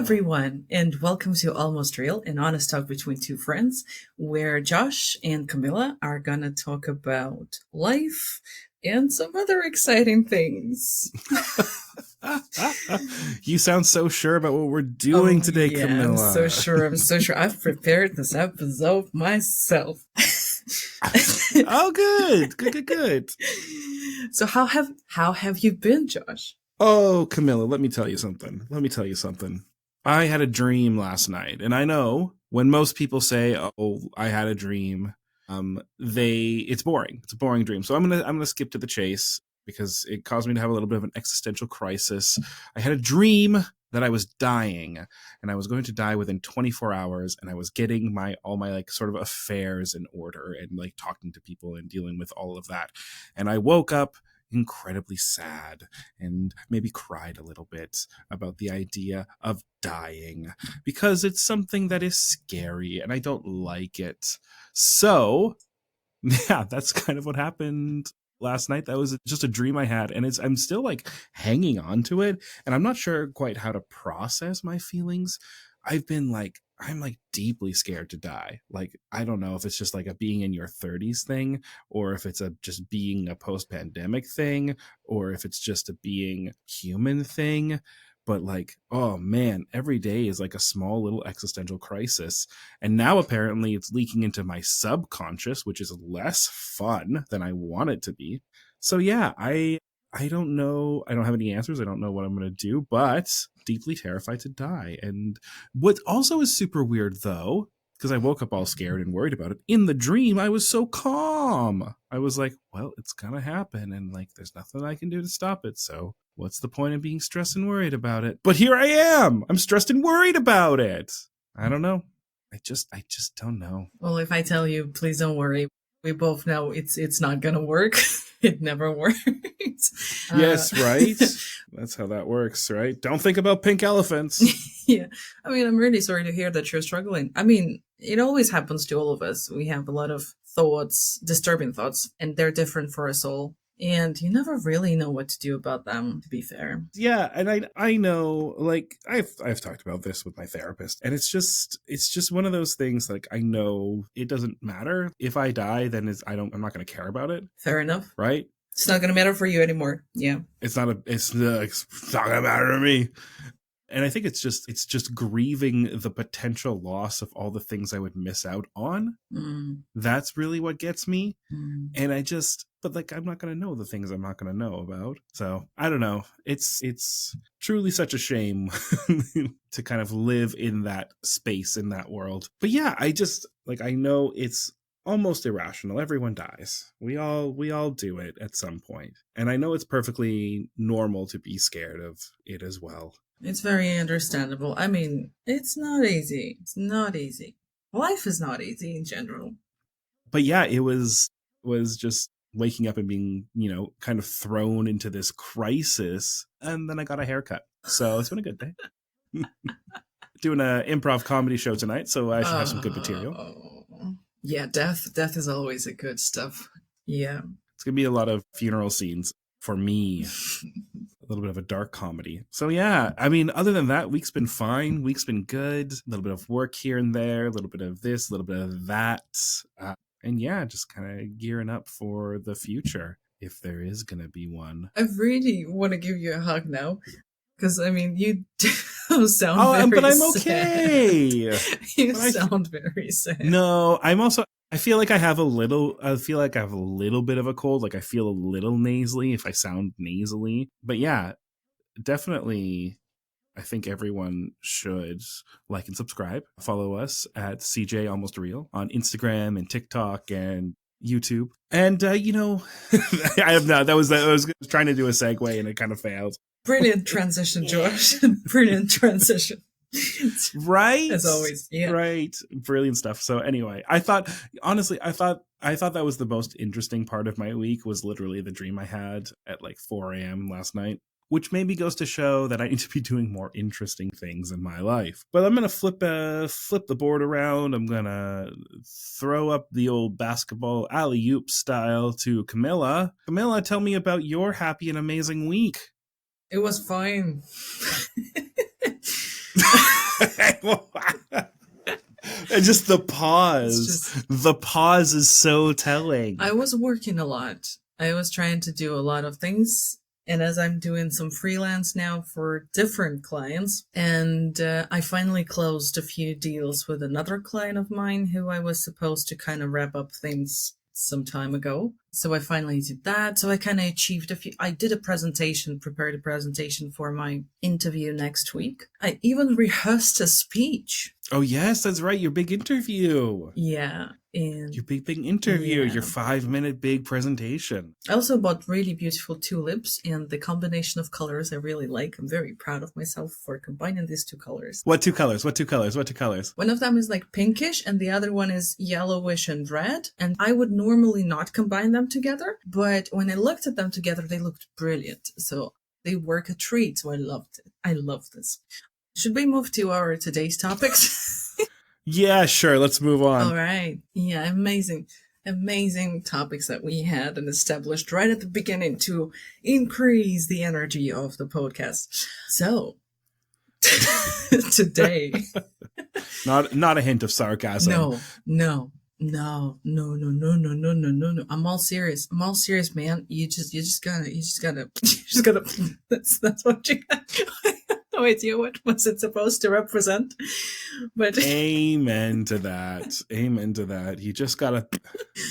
everyone, and welcome to Almost Real, an honest talk between two friends, where Josh and Camilla are gonna talk about life and some other exciting things. You sound so sure about what we're doing today, Camilla. I'm so sure. I've prepared this episode myself. Oh, good. So how have you been, Josh? Oh, Camilla, let me tell you something. I had a dream last night, and I know when most people say, "Oh, I had a dream," it's boring. It's a boring dream. So I'm gonna skip to the chase because it caused me to have a little bit of an existential crisis. I had a dream that I was dying, and I was going to die within 24 hours, and I was getting all my like sort of affairs in order and like talking to people and dealing with all of that. And I woke up incredibly sad and maybe cried a little bit about the idea of dying because it's something that is scary and I don't like it. So, yeah, that's kind of what happened last night. That was just a dream I had, and I'm still like hanging on to it, and I'm not sure quite how to process my feelings. I'm like deeply scared to die. Like, I don't know if it's just like a being in your 30s thing, or if it's just being a post-pandemic thing, or if it's just a being human thing. But like, oh man, every day is like a small little existential crisis. And now apparently it's leaking into my subconscious, which is less fun than I want it to be. So yeah, I don't know. I don't have any answers. I don't know what I'm going to do, but deeply terrified to die. And what also is super weird, though, because I woke up all scared and worried about it, in the dream, I was so calm. I was like, well, it's going to happen. And like, there's nothing I can do to stop it. So what's the point of being stressed and worried about it? But here I am. I'm stressed and worried about it. I don't know. I just don't know. Well, if I tell you, please don't worry. We both know it's not gonna work. It never works. Yes, right? That's how that works, right? Don't think about pink elephants. Yeah. I mean, I'm really sorry to hear that you're struggling. I mean, it always happens to all of us. We have a lot of thoughts, disturbing thoughts, and they're different for us all. And you never really know what to do about them, to be fair. Yeah, and I know, like, I've talked about this with my therapist, and it's just one of those things. Like, I know it doesn't matter if I die, then I'm not going to care about it. Fair enough, right? It's not going to matter for you anymore. Yeah, it's not going to matter to me. And I think it's just grieving the potential loss of all the things I would miss out on. That's really what gets me. And but like, I'm not going to know the things I'm not going to know about. So I don't know. It's truly such a shame to kind of live in that space, in that world. But yeah, I know it's almost irrational. Everyone dies. We all do it at some point. And I know it's perfectly normal to be scared of it as well. It's very understandable. I mean, it's not easy. It's not easy. Life is not easy in general. But yeah, it was just waking up and being, kind of thrown into this crisis. And then I got a haircut. So it's been a good day. Doing an improv comedy show tonight, so I should have some good material. Yeah, death is always a good stuff. Yeah. It's going to be a lot of funeral scenes for me. A little bit of a dark comedy. So yeah, I mean, other than that, week's been fine. Week's been good. A little bit of work here and there, a little bit of this, a little bit of that. And yeah, just kind of gearing up for the future, if there is going to be one. I really want to give you a hug now. Because, I mean, you do sound very sad. But I'm okay. You sound very sad. No, I feel like I have a little bit of a cold. Like, I feel a little nasally if I sound nasally. But yeah, definitely, I think everyone should like and subscribe. Follow us at CJ Almost Real on Instagram and TikTok and YouTube. And, I was trying to do a segue and it kind of failed. Brilliant transition, Josh. Brilliant transition. Right? As always. Yeah. Right. Brilliant stuff. So anyway, I thought that was the most interesting part of my week was literally the dream I had at like 4 a.m. last night, which maybe goes to show that I need to be doing more interesting things in my life. But I'm going to flip the board around. I'm going to throw up the old basketball alley-oop style to Camilla. Camilla, tell me about your happy and amazing week. It was fine. And just the It's pause. just, The pause is so telling. I was working a lot. I was trying to do a lot of things. And as I'm doing some freelance now for different clients, and I finally closed a few deals with another client of mine who I was supposed to kind of wrap up things some time ago. So I finally did that. So I kind of achieved a few. I did a presentation, prepared a presentation for my interview next week. I even rehearsed a speech. Oh, yes, that's right. Your big interview. Yeah. And Your big interview. yeah. Your 5-minute big presentation. I also bought really beautiful tulips, and the combination of colors I really like. I'm very proud of myself for combining these two colors. What two colors? What two colors? What two colors? One of them is like pinkish, and the other one is yellowish and red. And I would normally not combine them together, but when I looked at them together, they looked brilliant. So they work a treat. So I loved it. I love this. Should we move to our today's topics? Yeah, sure. Let's move on. All right. Yeah, amazing topics that we had and established right at the beginning to increase the energy of the podcast. So, today. Not a hint of sarcasm. No. I'm all serious, man. You just gotta that's what you got. No idea what was it supposed to represent, but Amen to that. Amen to that. You just gotta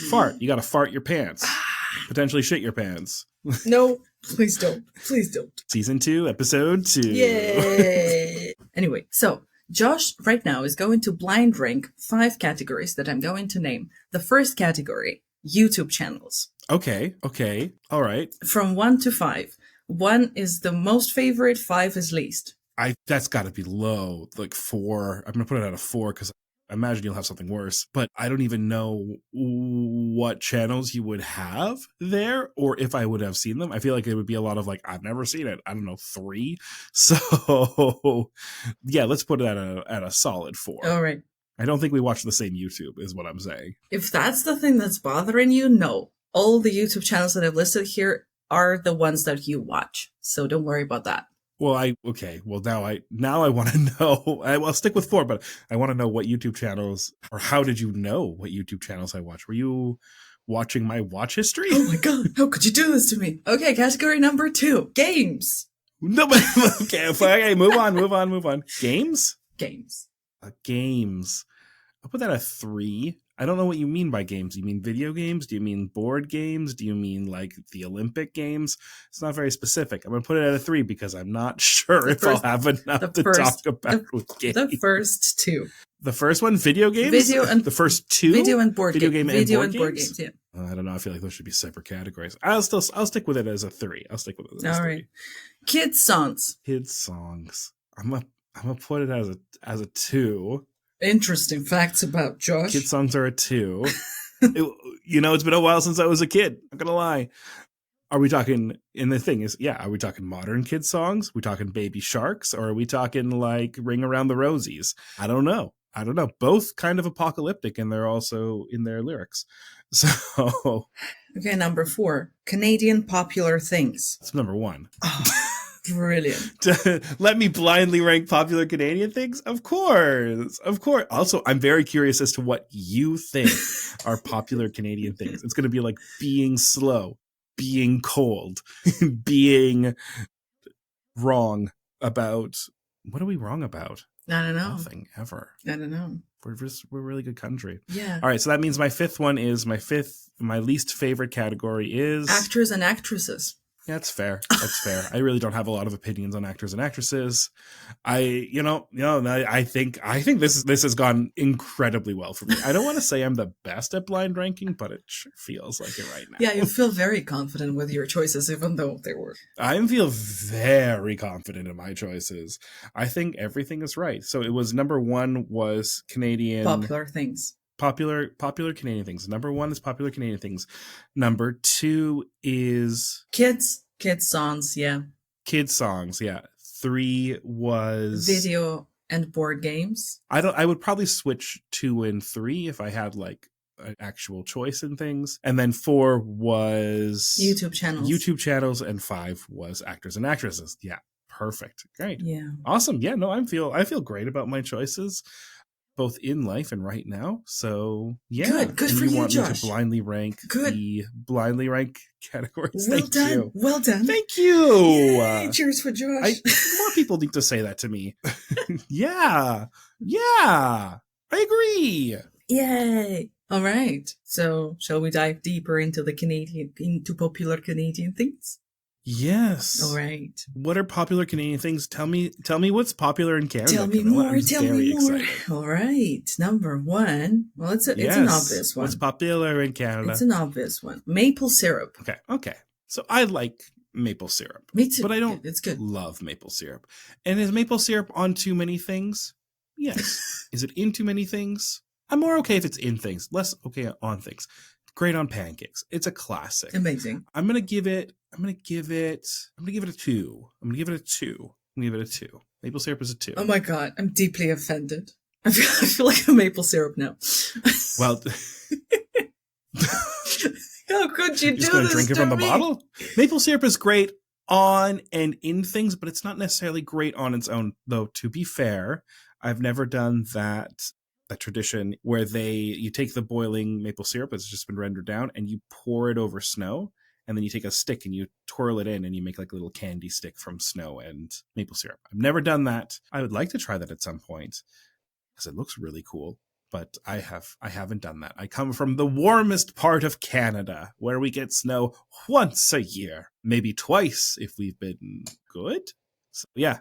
fart. You gotta fart your pants. Potentially shit your pants. No, please don't. Season 2, episode 2. Yay! Anyway, so Josh right now is going to blind rank 5 categories that I'm going to name. The first category, YouTube channels. Okay. All right. From 1 to 5. 1 is the most favorite, 5 is least. That's got to be low, like 4. I'm gonna put it at a 4 because I imagine you'll have something worse. But I don't even know what channels you would have there, or if I would have seen them. I feel like it would be a lot of like I've never seen it. I don't know, 3. So yeah, let's put it at a solid 4. All right. I don't think we watch the same YouTube, is what I'm saying. If that's the thing that's bothering you, no. All the YouTube channels that I've listed here are the ones that you watch, so don't worry about that. Well, now I want to know. I'll stick with 4, but I want to know what YouTube channels, or how did you know what YouTube channels I watch? Were you watching my watch history? Oh my god, how could you do this to me? Okay, category number 2, games. No, but okay, move on. Games. Games. I'll put that at 3. I don't know what you mean by games. Do you mean video games? Do you mean board games? Do you mean like the Olympic games? It's not very specific. I'm going to put it at a 3 because I'm not sure I'll have enough to talk about with games. The first 2. The first one, video games? The first 2? Video and board video game. Game video and board games, yeah. I don't know. I feel like those should be separate categories. I'll stick with it as a 3. I'll stick with it as a 3. All right. Kids songs. Kids songs. I'm gonna put it as a 2. Interesting facts about Josh. Kid songs are a 2. It's been a while since I was a kid. Not gonna lie. Are we talking? And the thing is, are we talking modern kid songs? Are we talking Baby Sharks, or are we talking like Ring Around the Rosies? I don't know. Both kind of apocalyptic, and they're also in their lyrics. So, okay, number 4, Canadian popular things. That's number 1. Oh. Brilliant. Let me blindly rank popular Canadian things? Of course. Also, I'm very curious as to what you think are popular Canadian things. It's going to be like being slow, being cold, being wrong about... What are we wrong about? I don't know. Nothing, ever. I don't know. We're a really good country. Yeah. All right, so that means my 5th one is my least favorite category is... actors and actresses. Yeah, that's fair. I really don't have a lot of opinions on actors and actresses. I think this has gone incredibly well for me. I don't want to say I'm the best at blind ranking, but it sure feels like it right now. Yeah, you feel very confident with your choices, even though they were. I feel very confident in my choices. I think everything is right. So it was number 1 was Canadian popular things. Popular Canadian things. Number 1 is popular Canadian things. Number 2 is kids songs. Yeah. Kids songs. Yeah. 3 was video and board games. I would probably switch 2 and 3 if I had like an actual choice in things. And then 4 was YouTube channels. And 5 was actors and actresses. Yeah. Perfect. Great. Yeah. Awesome. Yeah, no, I feel great about my choices, both in life and right now. So yeah. Good. Good And for you you, want me to Josh. Good. blindly rank categories? Well Thank done. you. Well done. Thank you. Yay. Cheers for Josh. More people need to say that to me. Yeah. Yeah. I agree. Yay. All right. So, shall we dive deeper into into popular Canadian things? All Yes. right. What are popular Canadian things? Tell me what's popular in Tell Canada, me Camilla. more. I'm Tell me very more. excited. All right. Number one. Well, it's an Yes. obvious What's one. popular in It's Canada? an obvious one. Maple syrup. Okay. Okay. So I like maple syrup, Me too. but I don't It's good. love maple syrup. And is maple syrup on too many things? Yes. Is it in too many things? I'm more okay if it's in things, less okay on things. Great on pancakes. It's a classic. Amazing. I'm gonna give it a 2. I'm gonna give it a 2. I'm gonna give it a 2. Maple syrup is a 2. Oh my god, I'm deeply offended. I feel like a maple syrup now. Well, How could you you're just do gonna this drink it to from the me? bottle? Maple syrup is great on and in things, but it's not necessarily great on its own. Though, to be fair, I've never done that tradition where you take the boiling maple syrup that's just been rendered down and you pour it over snow, and then you take a stick and you twirl it in and you make like a little candy stick from snow and maple syrup. I've never done that. I would like to try that at some point because it looks really cool. But I haven't done that. I come from the warmest part of Canada, where we get snow once a year, maybe twice if we've been good. So yeah,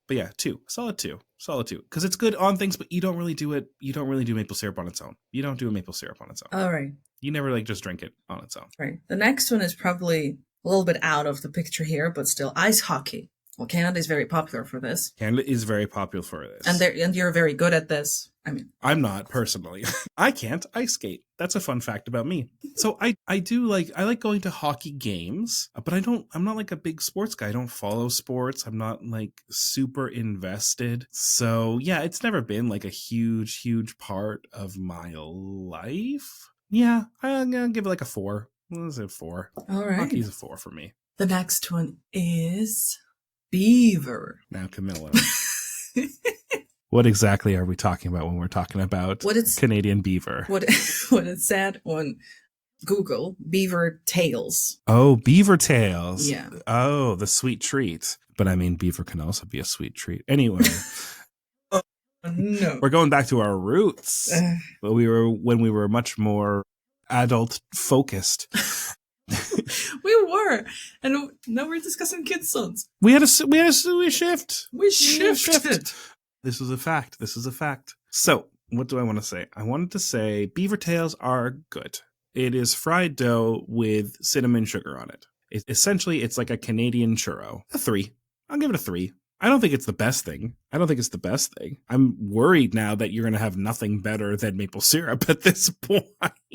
but yeah, 2, solid 2, because it's good on things, but you don't really do it. You don't really do maple syrup on its own. You don't do a maple syrup on its own. All right. You never like just drink it on its own. Right. The next one is probably a little bit out of the picture here, but still ice hockey. Well, Canada is very popular for this. Canada is very popular for this. And you're very good at this. I mean, I'm not personally. I can't ice skate. That's a fun fact about me. So I like going to hockey games, but I'm not like a big sports guy. I don't follow sports. I'm not like super invested. So yeah, it's never been like a huge part of my life. Yeah, I'm gonna give it like a 4. What is it, 4? all right. Hockey's a 4 for me. The next one is beaver. Now, Camilla. What exactly are we talking about when we're talking about Canadian beaver? What it said on Google, beaver tails. Oh, beaver tails. Yeah. Oh, the sweet treat. But I mean, beaver can also be a sweet treat. Anyway. No. We're going back to our roots. When we were much more adult focused. We were, and now we're discussing kids' songs. We shift. We shifted. This is a fact. So, what do I want to say? I wanted to say beaver tails are good. It is fried dough with cinnamon sugar on it. Essentially, it's like a Canadian churro. A 3. I'll give it a 3. I don't think it's the best thing. I'm worried now that you're going to have nothing better than maple syrup at this point.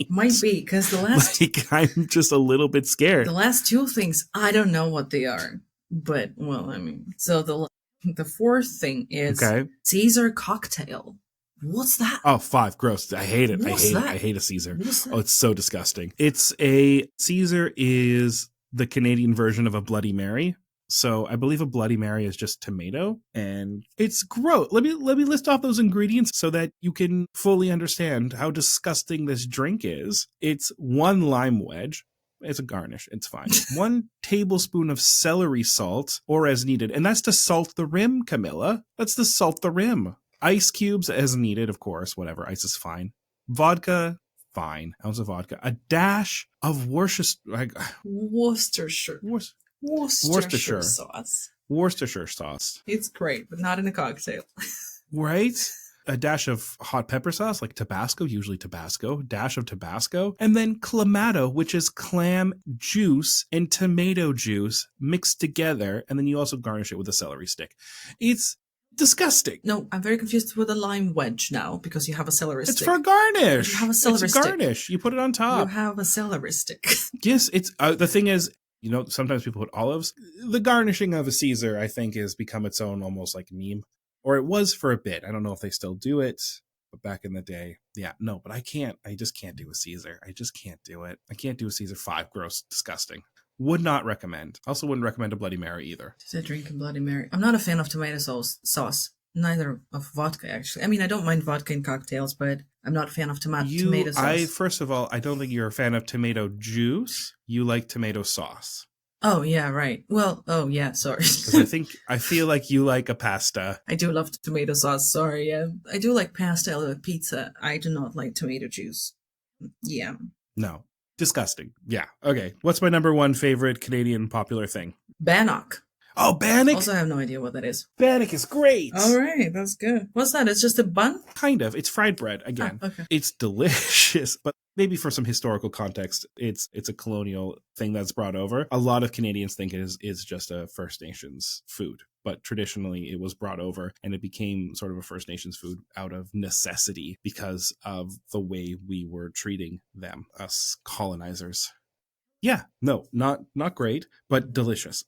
Might be, because the last... I'm just a little bit scared. The last 2 things, I don't know what they are. But, well, I mean... So the 4th thing is Caesar cocktail. What's that? Oh, 5. Gross. I hate it. I hate a Caesar. Oh, it's so disgusting. Caesar is the Canadian version of a Bloody Mary. So I believe a Bloody Mary is just tomato, and it's gross. Let me list off those ingredients so that you can fully understand how disgusting this drink is. It's 1 lime wedge. It's a garnish. It's fine. 1 tablespoon of celery salt, or as needed. And that's to salt the rim, Camilla. That's to salt the rim. Ice cubes as needed, of course. Whatever. Ice is fine. Vodka, fine. Ounce of vodka. A dash of Worcestershire sauce. Worcestershire sauce. It's great, but not in a cocktail. Right? A dash of hot pepper sauce, like Tabasco, usually Tabasco, dash of Tabasco, and then clamato, which is clam juice and tomato juice mixed together, and then you also garnish it with a celery stick. It's disgusting. No, I'm very confused with a lime wedge now, because you have a celery stick. It's for garnish. You have a celery stick. Garnish. You put it on top. You have a celery stick. Yes, it's the thing is, sometimes people put olives. The garnishing of a Caesar, I think, has become its own almost like meme. Or it was for a bit. I don't know if they still do it, but back in the day, yeah, no, but I just can't do a Caesar. I just can't do it. I can't do a Caesar 5. Gross, disgusting. Would not recommend. Also wouldn't recommend a Bloody Mary either. Did I drink a Bloody Mary? I'm not a fan of tomato sauce. Neither of vodka, actually. I mean, I don't mind vodka in cocktails, but I'm not a fan of tomato sauce. First of all, I don't think you're a fan of tomato juice. You like tomato sauce. Oh, yeah, right. Well, oh, yeah, sorry. Because I feel like you like a pasta. I do love tomato sauce, sorry, yeah. I do like pasta, I like pizza. I do not like tomato juice. Yeah. No. Disgusting. Yeah. Okay. What's my number one favorite Canadian popular thing? Bannock. Oh, bannock. Also, I have no idea what that is. Bannock is great. All right, that's good. What's that? It's just a bun? Kind of. It's fried bread again. Okay. It's delicious, but maybe for some historical context, it's a colonial thing that's brought over. A lot of Canadians think it is just a First Nations food, but traditionally it was brought over and it became sort of a First Nations food out of necessity because of the way we were treating them, us colonizers. Yeah, no, not great, but delicious.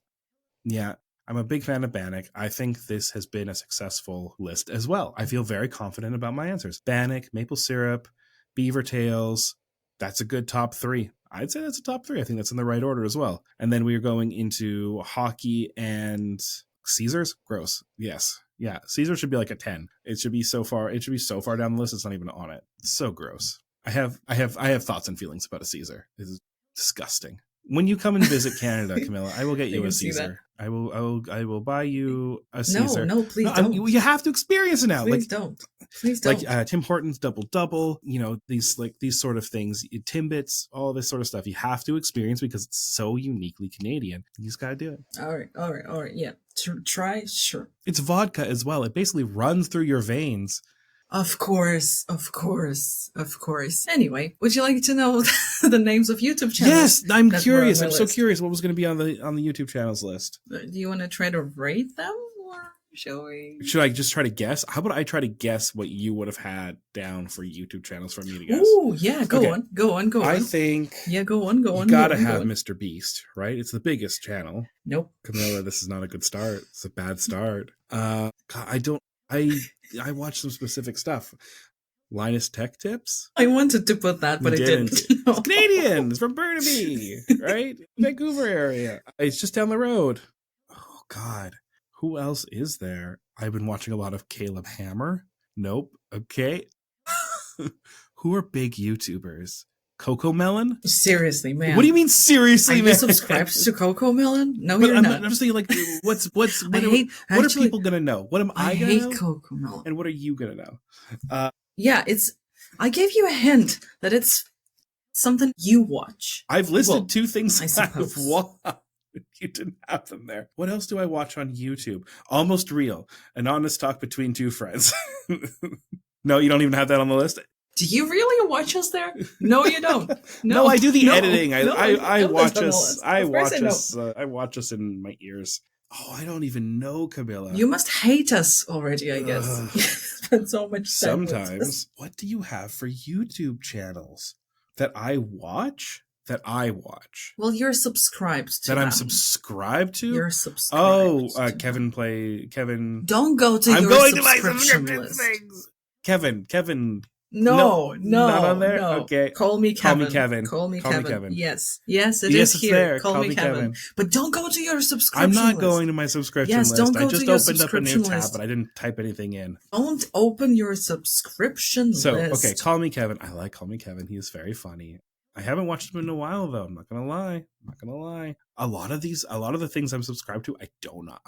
Yeah, I'm a big fan of Bannock. I think this has been a successful list as well. I feel very confident about my answers. Bannock, maple syrup, beaver tails. That's a good top three. I'd say that's a top three. I think that's in the right order as well. And then we are going into hockey and Caesars. Gross. Yes. Yeah. Caesar should be like a 10. It should be so far down the list. It's not even on it. It's so gross. I have thoughts and feelings about a Caesar. This is disgusting. When you come and visit Canada, Camilla, I will get you a Caesar. I will buy you a Caesar. No, please don't. You have to experience it now. Please don't. Please don't. Like Tim Hortons double, these sort of things, Timbits, all this sort of stuff. You have to experience because it's so uniquely Canadian. You just gotta do it. All right. Yeah, try, sure. It's vodka as well. It basically runs through your veins. Of course. Anyway, would you like to know the names of YouTube channels? Yes, I'm curious. I'm so curious what was going to be on the YouTube channels list. Do you want to try to rate them, or shall we? Should I just try to guess? How about I try to guess what you would have had down for YouTube channels for me to guess? Oh, yeah, go on. I think go on. You gotta have Mr. Beast, right? It's the biggest channel. Nope. Camilla, this is not a good start. It's a bad start. God, I watch some specific stuff. Linus Tech Tips? I wanted to put that, but I didn't. No. It's Canadian. It's from Burnaby, right? Vancouver area. It's just down the road. Oh, God. Who else is there? I've been watching a lot of Caleb Hammer. Nope. Okay. Who are big YouTubers? Coco Melon? Seriously, man. What do you mean seriously, man? Are you subscribed to Coco Melon? No, you're not. I'm just saying, like, what are people gonna know? What am I gonna know? I hate Coco Melon. And what are you gonna know? Yeah, I gave you a hint that it's something you watch. I've listed two things I suppose. I've watched. You didn't have them there. What else do I watch on YouTube? Almost Real, an honest talk between two friends. No, you don't even have that on the list? Do you really watch us there? No, you don't. No, I do the editing. I watch us in my ears. Oh, I don't even know, Camilla. You must hate us already, I guess. Spend so much time. Sometimes. What do you have for YouTube channels that I watch? Well, you're subscribed to that them. I'm subscribed to. You're subscribed. Oh, Kevin. Don't go to I'm your going to my subscription subscription list. Things. Kevin. No, not on there. No. Okay, Call me Kevin. Call me Kevin. Yes, it is here. There. Call me Kevin. But don't go to your subscription. I'm not list. going to my subscription list. Don't go I just to your opened up a new tab, list. but I didn't type anything in. Don't open your subscription list. Okay, Call Me Kevin. I like Call Me Kevin. He is very funny. I haven't watched him in a while though. I'm not gonna lie. A lot of the things I'm subscribed to, I do not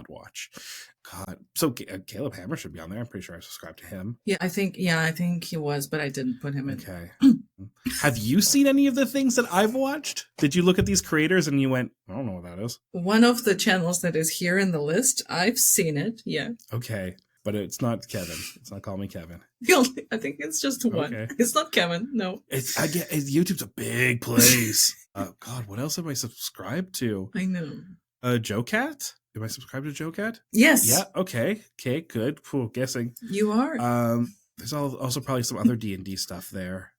watch. God. So Caleb Hammer should be on there. I'm pretty sure I subscribed to him. Yeah, I think he was, but I didn't put him in. Okay. Have you seen any of the things that I've watched? Did you look at these creators and you went, I don't know what that is? One of the channels that is here in the list, I've seen it. Yeah. Okay. But it's not Kevin. It's not Call Me Kevin. I think it's just one. Okay. It's not Kevin. No. YouTube's a big place. God, what else am I subscribed to? I know. Joe Cat? Am I subscribed to Joe Cat? Yes. Yeah. Okay, good. Cool. Guessing. You are. There's also probably some other D&D stuff there.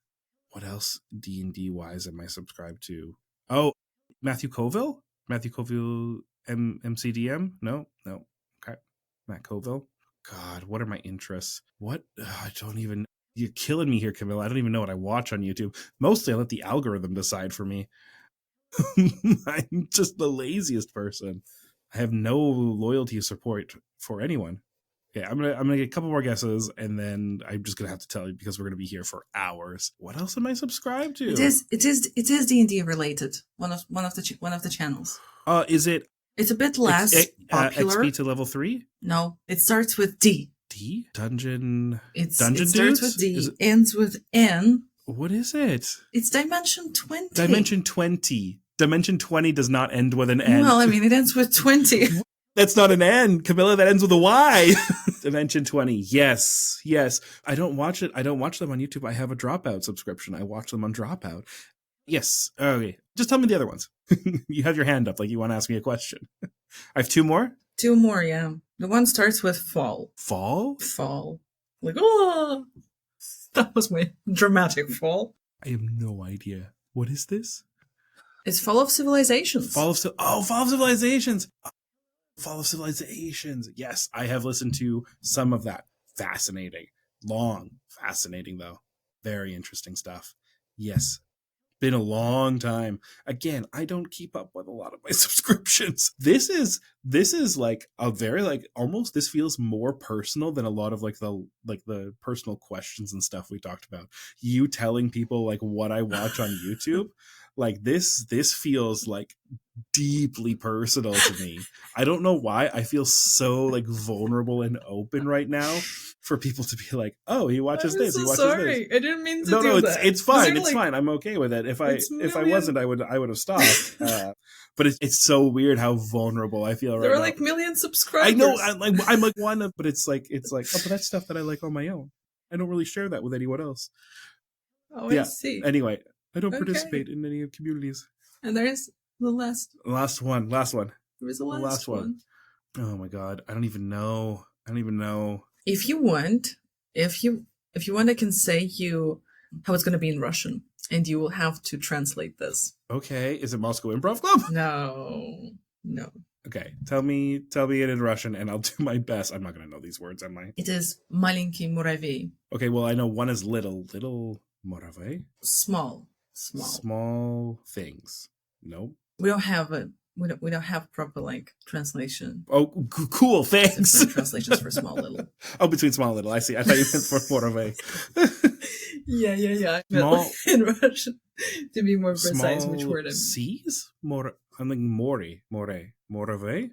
What else D&D wise am I subscribed to? Oh, Matthew Colville, MCDM. No. Okay, Matt Colville. God, what are my interests? What? I don't even... You're killing me here, Camilla. I don't even know what I watch on YouTube. Mostly I let the algorithm decide for me. I'm just the laziest person. I have no loyalty or support for anyone. Okay, I'm gonna get a couple more guesses, and then I'm just gonna have to tell you because we're gonna be here for hours. What else am I subscribed It to? is it is it is D&D related. One of the channels. Is it It's a bit less popular. XP to level 3? No, it starts with D. D? Dungeon It starts Dudes? with D, ends with N. What is it? It's Dimension 20. Dimension 20. Dimension 20 does not end with an N. Well, I mean, it ends with 20. That's not an N, Camilla. That ends with a Y. Dimension 20. Yes. Yes. I don't watch it. I don't watch them on YouTube. I have a Dropout subscription. I watch them on Dropout. Yes. Okay. Just tell me the other ones. You have your hand up like you want to ask me a question. I have two more. Two more, yeah. The one starts with fall. Fall? Fall. Like, oh! That was my dramatic fall. I have no idea. What is this? It's Fall of Civilizations. Fall of Civilizations. Fall of Civilizations. Yes, I have listened to some of that. Fascinating. Long. Fascinating, though. Very interesting stuff. Yes. Been a long time. Again, I don't keep up with a lot of my subscriptions. This is like a very like almost this feels more personal than a lot of like the personal questions and stuff we talked about. You telling people like what I watch on YouTube. Like this feels like deeply personal to me. I don't know why. I feel so like vulnerable and open right now for people to be like, "Oh, he watches this. He watches sorry. this." I didn't mean to No, do that. it's fine. It's fine. I'm okay with it. If I wasn't, I would have stopped. But it's so weird how vulnerable I feel right now. There are like million subscribers. I know. I'm like one of, but it's like oh, but that's stuff that I like on my own. I don't really share that with anyone else. Oh, I see. Anyway, I don't participate in any communities. And there's the last one. There was the last one. Oh my god, I don't even know. If you want, I can say how it's going to be in Russian, and you will have to translate this. Okay, is it Moscow Improv Club? No. Okay, tell me it in Russian, and I'll do my best. I'm not going to know these words, am I? It is маленький муравей. Okay, well I know one is little muravey. Small things. Nope. We don't have proper like translation. Oh, cool. Thanks. Different translations for small little. Oh, between small and little. I see. I thought you meant for muravey. Yeah. Small in Russian, to be more precise, which word? Seas? I'm like moravey. Muravey.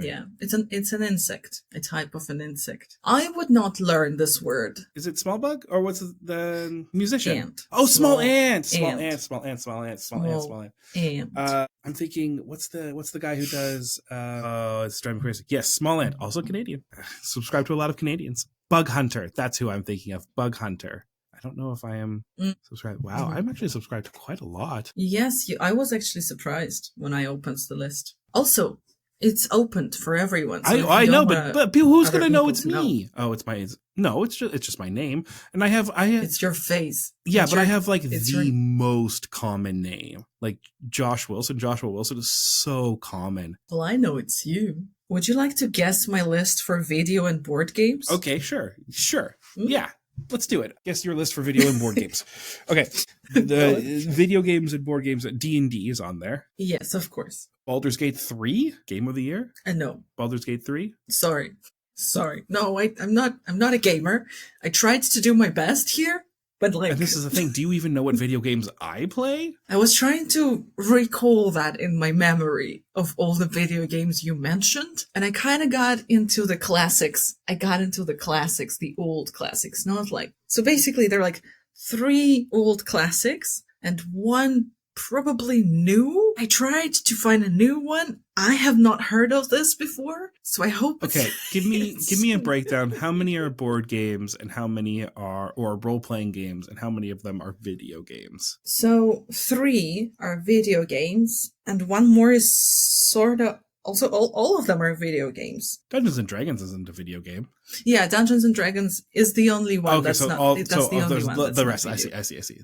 Yeah, it's an insect, a type of an insect. I would not learn this word. Is it small bug or what's the musician? Ant. Oh, small ant. I'm thinking, what's the guy who does? It's driving me crazy. Yes, small ant, also Canadian. Subscribe to a lot of Canadians. Bug Hunter. That's who I'm thinking of. Bug Hunter. I don't know if I am subscribed. Wow, I'm actually subscribed to quite a lot. Yes, I was actually surprised when I opened the list. Also, it's opened for everyone. So I know, but who's gonna know it's me? Oh, it's just my name, and I have it's your face. Yeah, but I have like the most common name, like Josh Wilson. Joshua Wilson is so common. Well, I know it's you. Would you like to guess my list for video and board games? Okay, sure. Yeah. Let's do it. Guess your list for video and board games. Okay. The video games and board games, D&D is on there. Yes, of course. Baldur's Gate 3, Game of the Year? No. Baldur's Gate 3? Sorry. No, I'm not a gamer. I tried to do my best here, but like... And this is the thing, do you even know what video games I play? I was trying to recall that in my memory of all the video games you mentioned, and I kind of got into the classics. The old classics, not like... So basically, they're like 3 old classics and 1 probably new. I tried to find a new one. I have not heard of this before, so I hope. Okay, give me a breakdown. How many are board games, and how many are role playing games, and how many of them are video games? So 3 are video games, and 1 more is sort of. Also, all of them are video games. Dungeons and Dragons isn't a video game. Yeah, Dungeons and Dragons is the only one that's not. That's the only one. The rest, I see.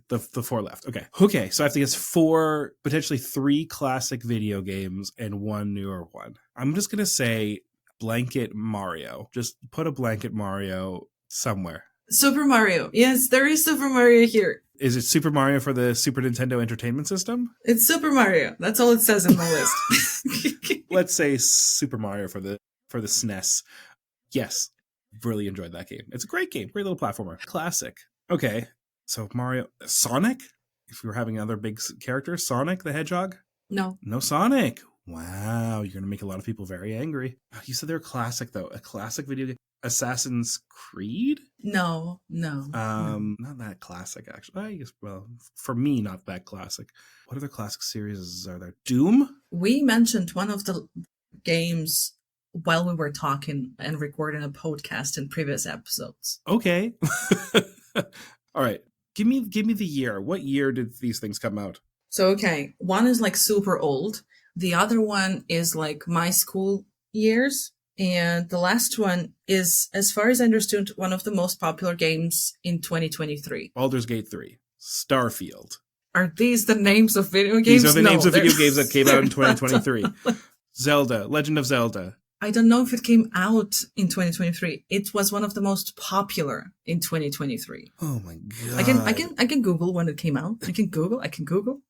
The 4 left. Okay. So I have to guess 4, potentially 3 classic video games and 1 newer one. I'm just gonna say blanket Mario. Just put a blanket Mario somewhere. Super Mario. Yes, there is Super Mario here. Is it Super Mario for the Super Nintendo Entertainment System? It's Super Mario. That's all it says in my list. Let's say Super Mario for the SNES. Yes, really enjoyed that game. It's a great game, great little platformer, classic. Okay, so Mario, Sonic. If we were having another big character, Sonic the Hedgehog. No. No Sonic. Wow, you're gonna make a lot of people very angry. You said they're classic though, a classic video game. Assassin's Creed? No. Not that classic actually. I guess, well, for me, not that classic. What other classic series are there? Doom? We mentioned one of the games while we were talking and recording a podcast in previous episodes. Okay. All right. Give me the year. What year did these things come out? So, okay, one is like super old. The other one is like my school years. And the last one is, as far as I understood, one of the most popular games in 2023. Baldur's Gate 3. Starfield. Are these the names of video games? These are the names of they're- video games that came out in 2023. Zelda. Legend of Zelda. I don't know if it came out in 2023. It was one of the most popular in 2023. Oh my god. I can Google when it came out. I can Google.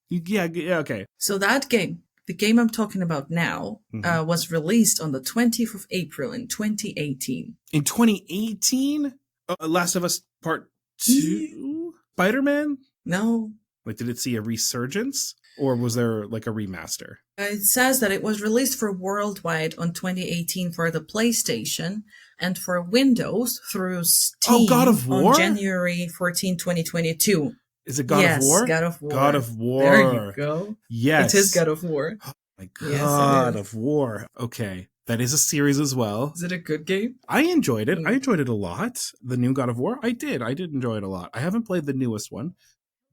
Yeah, okay. So that game, the game I'm talking about now, was released on the 20th of April in 2018. In 2018? Last of Us Part 2? Spider-Man? No. Like, did it see a resurgence? Or was there like a remaster? It says that it was released for worldwide on 2018 for the PlayStation and for Windows through Steam God of War? on January 14, 2022. Is it God of War? Yes, God of War. God of War. There you go. Yes. It is God of War. Oh my Yes, God it of War. Okay. That is a series as well. Is it a good game? I enjoyed it. I enjoyed it a lot. The new God of War. I did enjoy it a lot. I haven't played the newest one,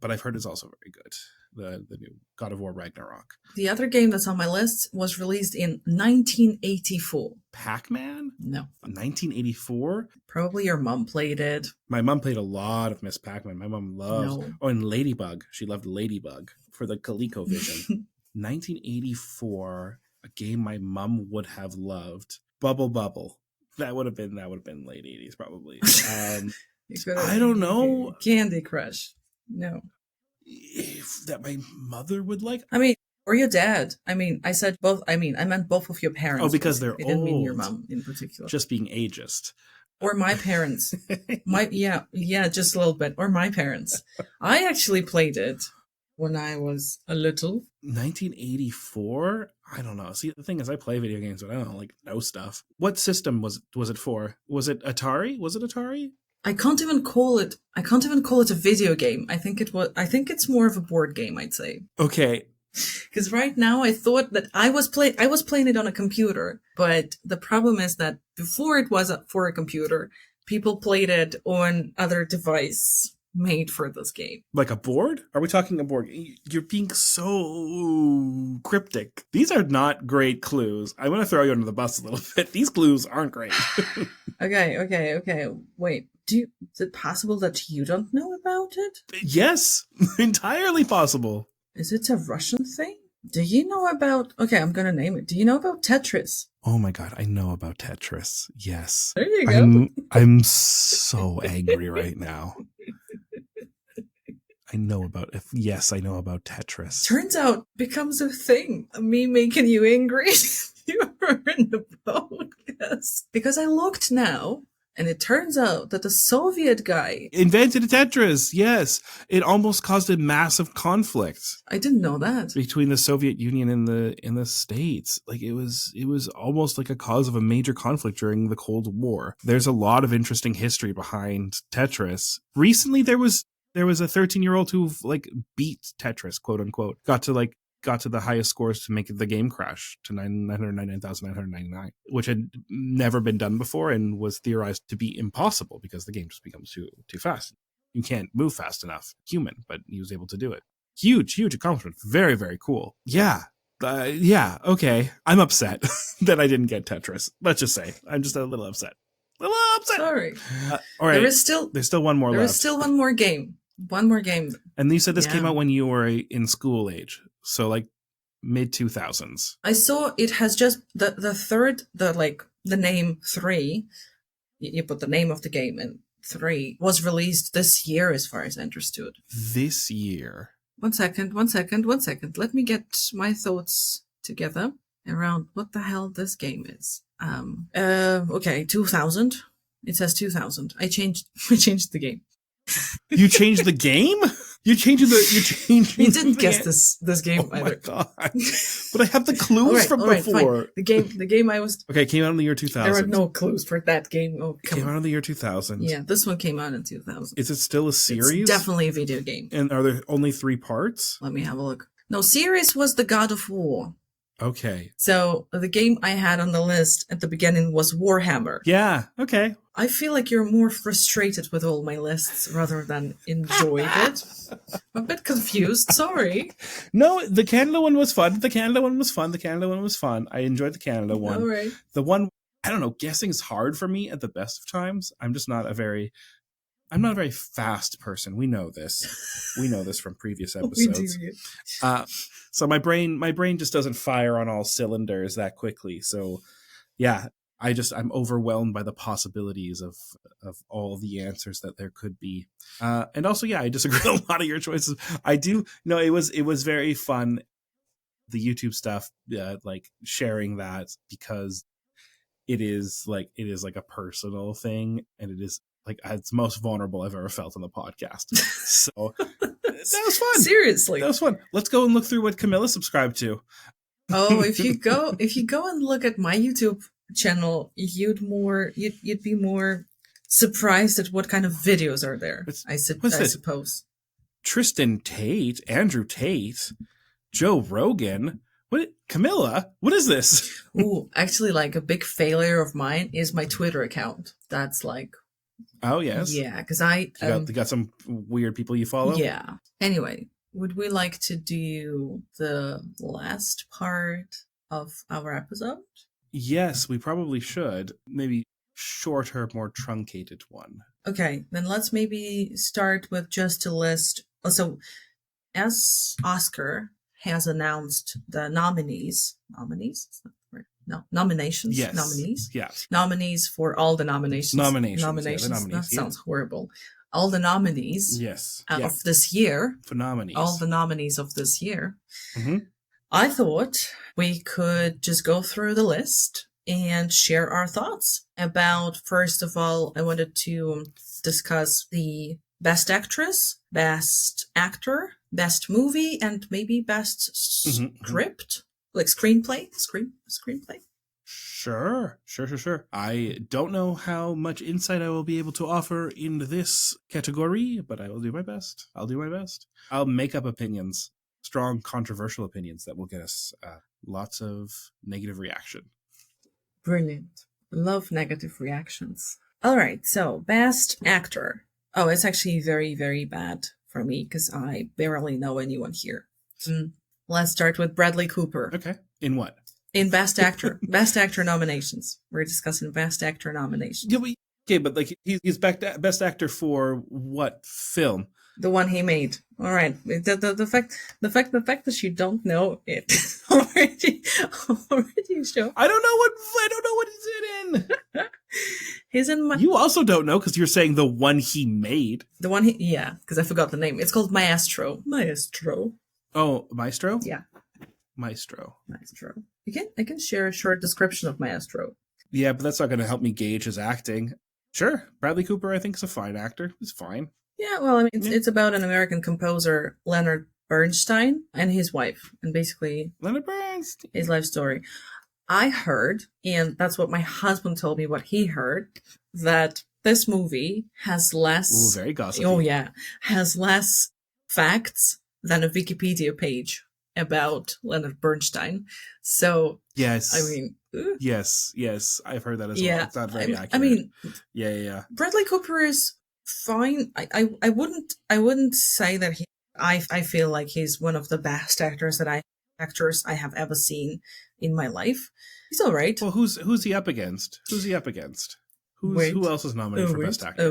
but I've heard it's also very good. The new God of War Ragnarok. The other game that's on my list was released in 1984. Pac-Man? No. 1984? Probably your mom played it. My mom played a lot of Miss Pac-Man. My mom loves... No. Oh, and Ladybug. She loved Ladybug for the ColecoVision. 1984, a game my mom would have loved. Bubble Bubble. That would have been late 80s probably. I don't know. Candy Crush. No. If that my mother would like. I mean, or your dad. I mean, I said both. I mean, I meant both of your parents. Oh, because they're I didn't mean your old. mom in particular. Just being ageist. Or my parents. Yeah, just a little bit. Or my parents. I actually played it when I was a little. 1984? I don't know. See, the thing is, I play video games, but I don't like know stuff. What system was it for? Was it Atari? I can't even call it a video game. I think it's more of a board game, I'd say. Okay. Because right now I thought that I was playing it on a computer, but the problem is that before it was for a computer, people played it on other device made for this game. Like a board? Are we talking a board? You're being so cryptic. These are not great clues. I'm going to throw you under the bus a little bit. These clues aren't great. Okay. Wait, is it possible that you don't know about it? Yes, entirely possible. Is it a Russian thing? Do you know about... Okay, I'm going to name it. Do you know about Tetris? Oh my god, I know about Tetris. Yes. There you go. I'm so angry right now. I know about Tetris. Turns out becomes a thing. Me making you angry. You were in the boat, yes. Because I looked now, and it turns out that the Soviet guy invented Tetris. Yes, it almost caused a massive conflict. I didn't know that. Between the Soviet Union and the States. Like it was almost like a cause of a major conflict during the Cold War. There's a lot of interesting history behind Tetris. Recently there was a 13-year-old who like beat Tetris, quote unquote. Got to the highest scores to make the game crash to 999,999, which had never been done before and was theorized to be impossible because the game just becomes too fast. You can't move fast enough, human, but he was able to do it. Huge accomplishment. Very, very cool. Yeah, okay. I'm upset that I didn't get Tetris. Let's just say I'm just a little upset. Sorry. All right. There's still one more left. There is still one more game. One more game. And you said this came out when you were in school age. So like mid 2000s. I saw it has just the name 3. You put the name of the game and 3 was released this year, as far as I understood. This year. One second, one second, one second. Let me get my thoughts together around what the hell this game is. Okay, 2000. It says 2000. I changed the game. You changed the game? You changed You didn't guess game? this game Oh either. my god! But I have the clues from before. Fine. The game I was. Okay, it came out in the year 2000. There are no clues for that game. Oh, it came out in the year 2000. Yeah, this one came out in 2000. Is it still a series? It's definitely a video game. And are there only 3 parts? Let me have a look. No, series was the God of War. Okay. So the game I had on the list at the beginning was Warhammer. Yeah, okay. I feel like you're more frustrated with all my lists rather than enjoyed it. I'm a bit confused, sorry. No, the Canada one was fun. The Canada one was fun. I enjoyed the Canada one. All right. The one, I don't know, guessing is hard for me at the best of times. I'm not a very fast person. We know this. We know this from previous episodes. We do. So my brain just doesn't fire on all cylinders that quickly. So yeah, I'm overwhelmed by the possibilities of all the answers that there could be. And also, yeah, I disagree with a lot of your choices. I do. No, it was very fun. The YouTube stuff, like sharing that, because it is like a personal thing, and it is like it's the most vulnerable I've ever felt on the podcast. So that was fun. Seriously, that was fun. Let's go and look through what Camilla subscribed to. Oh, if you go and look at my YouTube channel, you'd be more surprised at what kind of videos are there. I suppose. Tristan Tate, Andrew Tate, Joe Rogan. What, Camilla? What is this? Ooh, actually, like a big failure of mine is my Twitter account. That's like. Oh yes. Yeah, because you got some weird people you follow. Yeah. Anyway, would we like to do the last part of our episode? Yes, we probably should. Maybe shorter, more truncated one. Okay, then let's maybe start with just a list. So, as Oscar has announced the nominations. Yes. Nominees. Yeah. Nominees for all the nominations. Nominations. That sounds horrible. All the nominees. Yes. Of this year. For nominees. All the nominees of this year. Mm-hmm. I thought we could just go through the list and share our thoughts about, first of all, I wanted to discuss the best actress, best actor, best movie, and maybe best script, like screenplay. Sure. I don't know how much insight I will be able to offer in this category, but I will do my best. I'll make up opinions, strong, controversial opinions that will get us lots of negative reaction. Brilliant. Love negative reactions. All right, so best actor. Oh, it's actually very, very bad for me because I barely know anyone here. Let's start with Bradley Cooper. Okay. In what? In Best Actor. Best Actor nominations. We're discussing Best Actor nominations. Yeah, but like he's best actor for what film? The one he made. All right. The fact that you don't know it already show. I don't know what he's in. He's in my. You also don't know because you're saying the one he made. The one because I forgot the name. It's called Maestro. Oh, Maestro? Yeah. Maestro. I can share a short description of Maestro. Yeah, but that's not going to help me gauge his acting. Sure, Bradley Cooper, I think, is a fine actor. He's fine. Yeah, well, I mean, it's about an American composer, Leonard Bernstein, and his wife, and basically Leonard Bernstein, his life story. I heard, and that's what my husband told me, what he heard, that this movie has less. Ooh, very gossipy. Oh yeah, has less facts than a Wikipedia page about Leonard Bernstein. So yes, I mean, yes, I've heard that as well. It's not very accurate. I mean, yeah. Bradley Cooper is fine. I wouldn't say that he. I feel like he's one of the best actors I have ever seen in my life. He's all right. Well, who's he up against? Who else is nominated for Best Actor?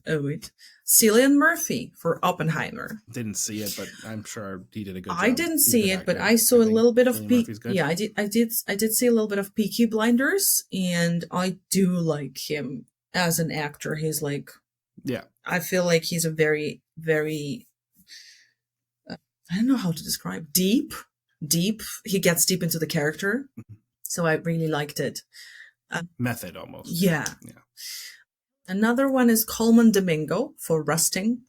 Oh wait. Cillian Murphy for Oppenheimer. Didn't see it, but I'm sure he did a good job. I didn't see it, but I saw a little bit of Yeah, I did see a little bit of Peaky Blinders, and I do like him as an actor. He's like Yeah. I feel like he's a very, very, I don't know how to describe, deep. He gets deep into the character. So I really liked it. Method almost. Yeah. Yeah. Another one is Coleman Domingo for Rusting.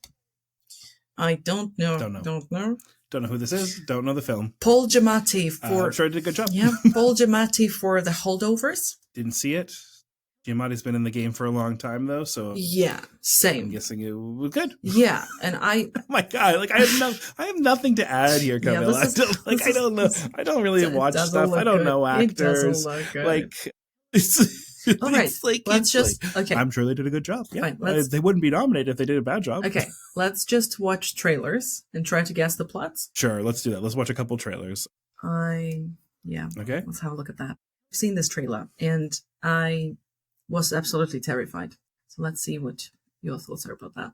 I don't know. Don't know. Don't know. Don't know who this is. Don't know the film. Paul Giamatti for. I'm sure I did a good job. Yeah, Paul Giamatti for The Holdovers. Didn't see it. Giamatti's been in the game for a long time though, so Yeah, same. I'm guessing it was good. Yeah, and I. Oh my god! Like I have nothing to add here, Camilla. I don't know. I don't really watch stuff. I don't know actors. It doesn't look good. Like it's. All right, it's like, let's just okay. I'm sure they did a good job. Yeah, Fine, they wouldn't be nominated if they did a bad job. Okay, let's just watch trailers and try to guess the plots. Sure, let's do that. Let's watch a couple trailers. Yeah. Okay. Let's have a look at that. I've seen this trailer and I was absolutely terrified. So let's see what your thoughts are about that.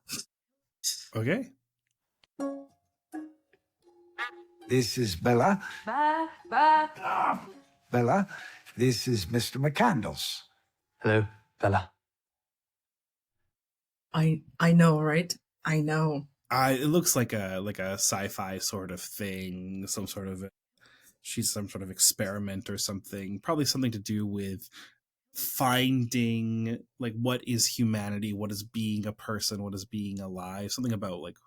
Okay. This is Bella. Bella, this is Mr. McCandles. Hello, Bella. I know, right? I know. It looks like a sci-fi sort of thing, she's some sort of experiment or something, probably something to do with finding like what is humanity, what is being a person, what is being alive, something about like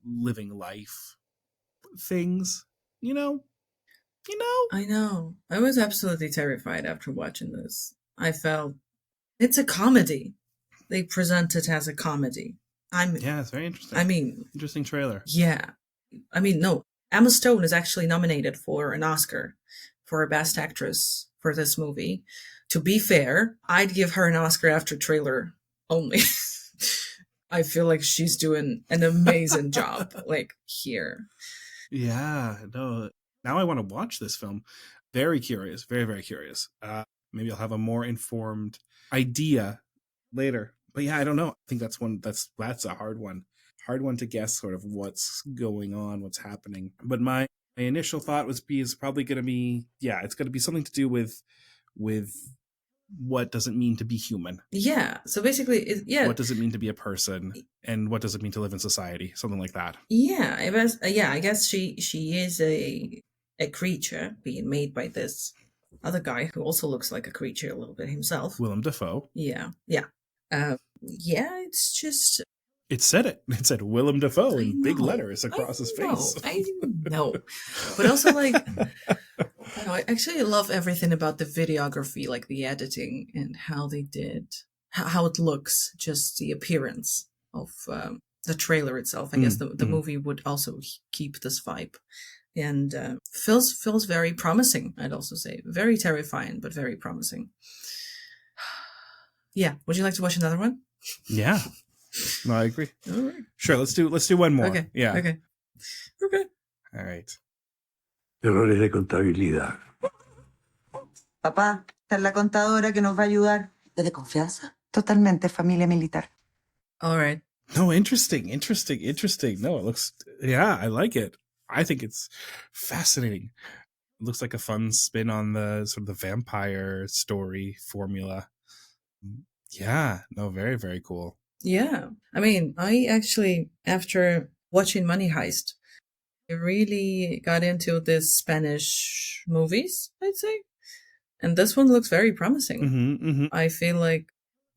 living life things, you know. I know. I was absolutely terrified after watching this. I felt it's a comedy. They present it as a comedy. Yeah, it's very interesting. I mean, interesting trailer. Yeah. I mean, no. Emma Stone is actually nominated for an Oscar for Best Actress for this movie. To be fair, I'd give her an Oscar after trailer only. I feel like she's doing an amazing job, like, here. Yeah, no. Now I want to watch this film. Very curious, very, very curious. Maybe I'll have a more informed idea later. But yeah, I don't know. I think that's a hard one. Hard one to guess sort of what's going on, what's happening. But my initial thought is probably going to be, yeah, it's going to be something to do with what does it mean to be human? Yeah. So basically, what does it mean to be a person, and what does it mean to live in society? Something like that. Yeah, I guess she is a creature being made by this other guy who also looks like a creature a little bit himself. Willem Dafoe. Yeah. It's just. It said it. It said Willem Dafoe in big letters across his face. I know. But also, like, I actually love everything about the videography, like the editing and how they did, how it looks, just the appearance of the trailer itself. I guess the movie would also keep this vibe. And feels very promising, I'd also say. Very terrifying, but very promising. Yeah. Would you like to watch another one? Yeah. No, I agree. All right. Sure, let's do one more. Okay. Yeah. Okay. All right. Errores de contabilidad. Papá, esta es la contadora que nos va a ayudar. ¿Es de confianza? Totalmente, familia militar. All right. No, interesting. No, it looks, yeah, I like it. I think it's fascinating. It looks like a fun spin on the sort of the vampire story formula. Yeah, no, very, very cool. Yeah. I mean, I actually, after watching Money Heist, I really got into this Spanish movies, I'd say. And this one looks very promising. I feel like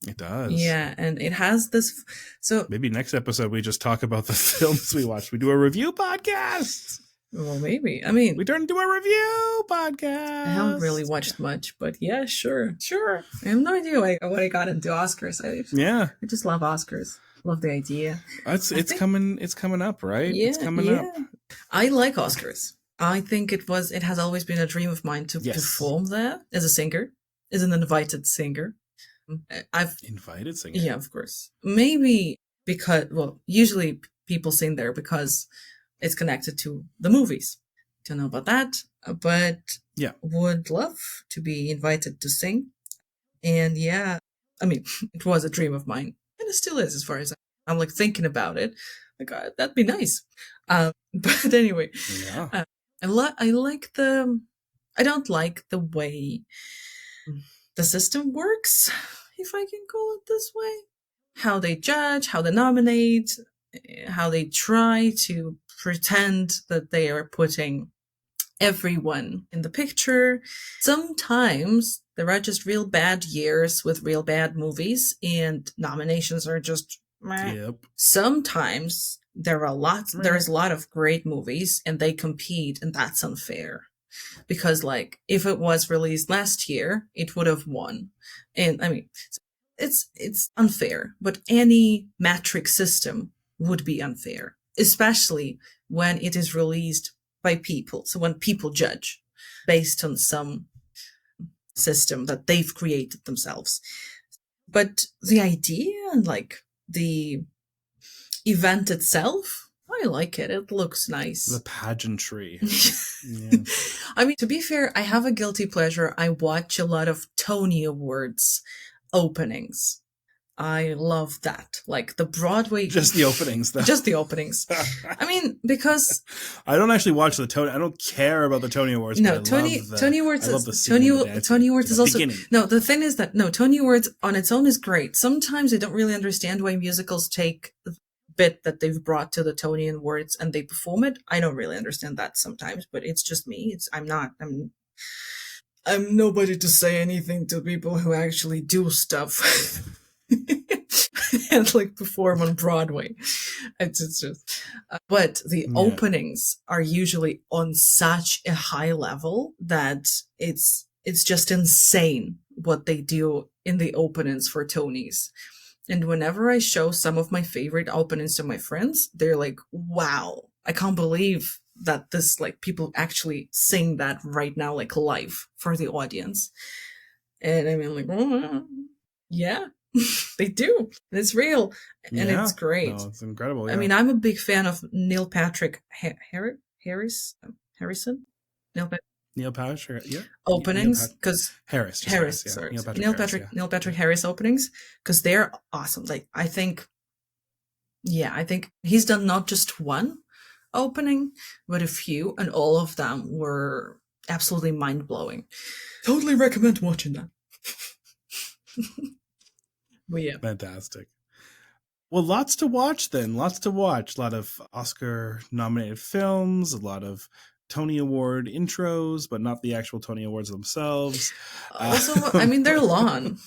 it does. Yeah, and it has this. So maybe next episode we just talk about the films we watched. We do a review podcast. Well, maybe. I mean, we turn into a review podcast. I haven't really watched much, but yeah, sure. I have no idea what I got into Oscars. I just love Oscars. Love the idea. It's coming up, right? Yeah, it's coming up. I like Oscars. I think it has always been a dream of mine to perform there as a singer, as an invited singer. I've invited singer. Yeah, of course. Maybe because, usually people sing there because it's connected to the movies. Don't know about that, but yeah, would love to be invited to sing. And yeah, I mean, it was a dream of mine, and it still is, as far as I'm like thinking about it. Like that'd be nice. But anyway, yeah. I don't like the way the system works, if I can call it this way. how they judge, how they nominate, how they try to pretend that they are putting everyone in the picture. Sometimes there are just real bad years with real bad movies, and nominations are just meh. Yep. Sometimes there is a lot of great movies and they compete, and that's unfair. Because like if it was released last year, it would have won. And I mean, it's unfair, but any metric system would be unfair, especially when it is released by people. So when people judge based on some system that they've created themselves. But the idea and like the event itself, I like it. It looks nice. The pageantry. Yeah. I mean, to be fair, I have a guilty pleasure. I watch a lot of Tony Awards openings. I love that. Like the Broadway. Just the openings, though. Just the openings. I mean, because I don't actually watch the Tony. I don't care about the Tony Awards. no, but Tony Awards Tony Awards is also beginning. no. The thing is that no, Tony Awards on its own is great. Sometimes I don't really understand why musicals take the bit that they've brought to the Tony Awards and they perform it. I don't really understand that sometimes, but it's just me. I'm nobody to say anything to people who actually do stuff. And like perform on Broadway. It's just, but the openings are usually on such a high level that it's just insane what they do in the openings for Tonys. And whenever I show some of my favorite openings to my friends, they're like, wow, I can't believe that this, like, people actually sing that right now, like live for the audience. And I mean, like, oh, yeah. They do. It's real. And it's great. No, it's incredible. Yeah. I mean, I'm a big fan of Neil Patrick Harrison? Neil Patrick, yeah. Openings, because Harris. Sorry. Neil Patrick Harris openings, because they're awesome. Like, I think he's done not just one opening, but a few, and all of them were absolutely mind-blowing. Totally recommend watching that. But yeah. Fantastic. Well, lots to watch then. Lots to watch. A lot of Oscar-nominated films, a lot of Tony Award intros, but not the actual Tony Awards themselves. Also, I mean, they're long.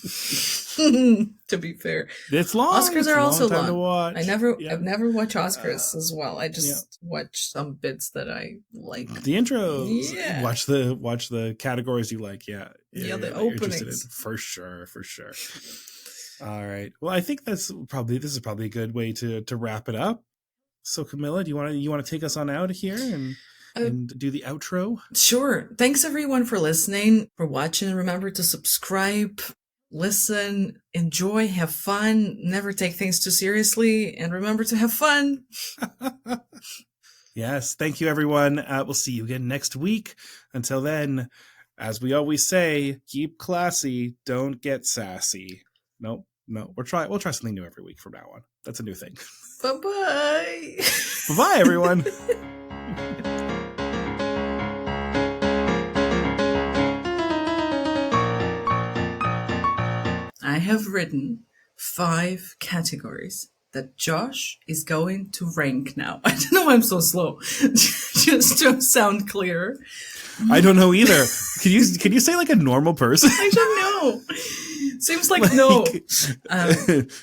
To be fair, it's long. Oscars are also long. To watch. I've never watched Oscars as well. I just watch some bits that I like. The intros. Yeah. Watch the categories you like. Yeah, the openings. For sure. All right. Well, I think this is probably a good way to wrap it up. So, Camilla, do you want to take us on out of here and do the outro? Sure. Thanks everyone for listening, for watching. Remember to subscribe, listen, enjoy, have fun, never take things too seriously, and remember to have fun. Yes. Thank you, everyone. We'll see you again next week. Until then, as we always say, keep classy, don't get sassy. No. We'll try something new every week from now on. That's a new thing. Bye-bye. Bye-bye, everyone. I have written 5 categories that Josh is going to rank now. I don't know why I'm so slow. Just to sound clear. I don't know either. Can you say like a normal person? I don't know. Seems like no.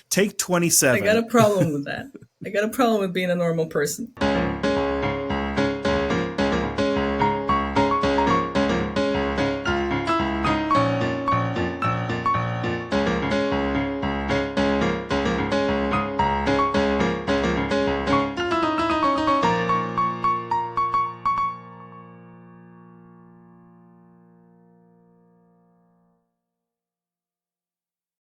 Take 27. I got a problem with that. I got a problem with being a normal person.